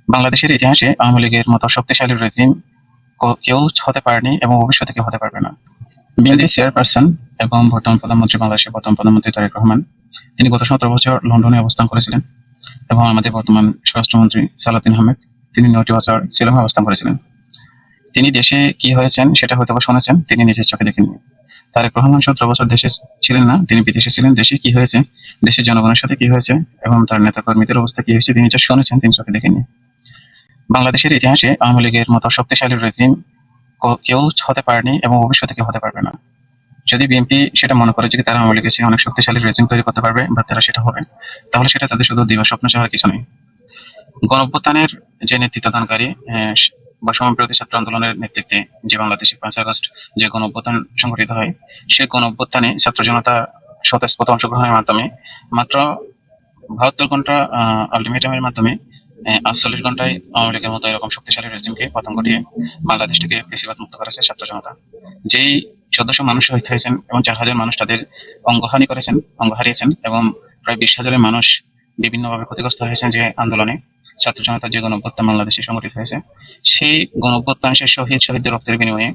বাংলাদেশের ইতিহাসে আওয়ামী লীগের মতো শক্তিশালী রেজিম কেউ হতে পারেনি এবং ভবিষ্যতে কেউ হতে পারবে না। বিএনপি চেয়ারপারসন এবং বর্তমান প্রধানমন্ত্রী, বাংলাদেশের বর্তমান প্রধানমন্ত্রী তারেক রহমান, তিনি গত 17 বছর লন্ডনে অবস্থান করেছিলেন এবং আমাদের বর্তমান স্বরাষ্ট্রমন্ত্রী সালাউদ্দিন আহমেদ, তিনি 9টি বছর শিলংয়ে অবস্থান করেছিলেন। তিনি দেশে কি হয়েছেন সেটা হয়তো শুনেছেন, তিনি নিজের চোখে দেখেননি। তারেক রহমান 17 বছর দেশে ছিলেন না, তিনি বিদেশে ছিলেন। দেশে কি হয়েছে, দেশের জনগণের সাথে কি হয়েছে এবং তার নেতাকর্মীদের অবস্থা কি হয়েছে তিনি যা শুনেছেন, তিনি চোখে দেখেননি। বাংলাদেশের ইতিহাসে আওয়ামী লীগের মতো শক্তিশালী রেজিম কেউ হতে পারেনি এবং ভবিষ্যতে কেউ হতে পারবে না। যদি বিএনপি সেটা মনে করে যে তারা আওয়ামী লীগের চেয়ে অনেক শক্তিশালী রেজিম তৈরি করতে পারবে বা তারা সেটা হবে, তাহলে সেটা তাদের শুধু দিবা স্বপ্ন ছাড়া কিছু নেই। গণঅভ্যুত্থানের যে নেতৃত্বদানকারী বৈষম্য বিরোধী ছাত্র আন্দোলনের নেতৃত্বে যে বাংলাদেশে 5 আগস্ট যে গণঅভ্যুত্থান সংঘটিত হয়, সেই গণঅভ্যুত্থানে ছাত্র জনতা স্বতঃস্ফূর্ত অংশগ্রহণের মাধ্যমে মাত্র 72 ঘন্টা আলটিমেটামের মাধ্যমে 48 ঘন্টায় আওয়ামী লীগের মতো এরকম শক্তিশালী রেজিমকে পতন ঘটিয়ে বাংলাদেশটিকে ফ্যাসিবাদ মুক্ত করেছে ছাত্র জনতা। যেই 1400 মানুষ শহীদ হয়েছেন এবং 4000 মানুষ তাদের অঙ্গ হারিয়েছেন এবং প্রায় 20,000 মানুষ বিভিন্নভাবে ক্ষতিগ্রস্ত হয়েছেন যে আন্দোলনে ছাত্র জনতার যে গণঅভ্যুত্থান বাংলাদেশে সংগঠিত হয়েছে, সেই গণঅভ্যুত্থান সেই শহীদদের রক্তের বিনিময়ে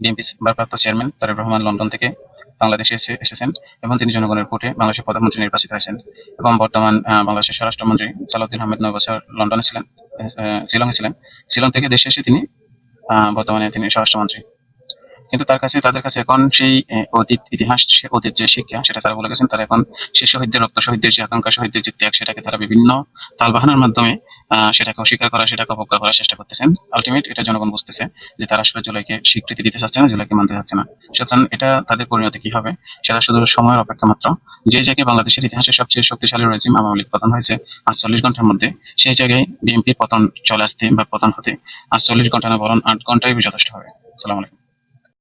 বিএনপি ভারপ্রাপ্ত চেয়ারম্যান তারেক রহমান লন্ডন থেকে বাংলাদেশে এসেছেন এবং তিনি জনগণের ভোটে বাংলাদেশের প্রধানমন্ত্রী নির্বাচিত হয়েছেন এবং বর্তমান বাংলাদেশের স্বরাষ্ট্রমন্ত্রী সালাউদ্দিন আহমেদ 9 বছর লন্ডনে ছিলেন, শিলংয়ে ছিলেন। শিলং থেকে দেশে এসে তিনি বর্তমানে তিনি স্বরাষ্ট্রমন্ত্রী। কিন্তু তাদের কাছে এখন সেই অতীত ইতিহাস, অতীত যে শিক্ষা সেটা তারা ভুলে গেছেন। তারা এখন সেই শহীদদের রক্ত, শহীদদের যে আকাঙ্ক্ষা, শহীদদের যে ত্যাগ, সেটাকে তারা বিভিন্ন তালবাহানার মাধ্যমে সেটাকে অস্বীকার করা, সেটাকে অবজ্ঞা করার চেষ্টা করতেছেন। আলটিমেট এটা জনগণ বুঝতেছে যে তারা আসলে জুলাইকে স্বীকৃতি দিতে চাচ্ছে না, জুলাইকে মানতে চাচ্ছে না। সুতরাং এটা তাদের পরিণতি কি হবে সেটা শুধু সময়ের অপেক্ষা মাত্র। যে জায়গায় বাংলাদেশের ইতিহাসে সবচেয়ে শক্তিশালী রেজিম আওয়ামী লীগ পতন হয়েছে 48 ঘন্টার মধ্যে, সেই জায়গায় বিএনপি পতন চলে আসতে বা পতন হতে 48 ঘন্টা না বরং 8 ঘন্টাই যথেষ্ট হবে। আসসালামু আলাইকুম।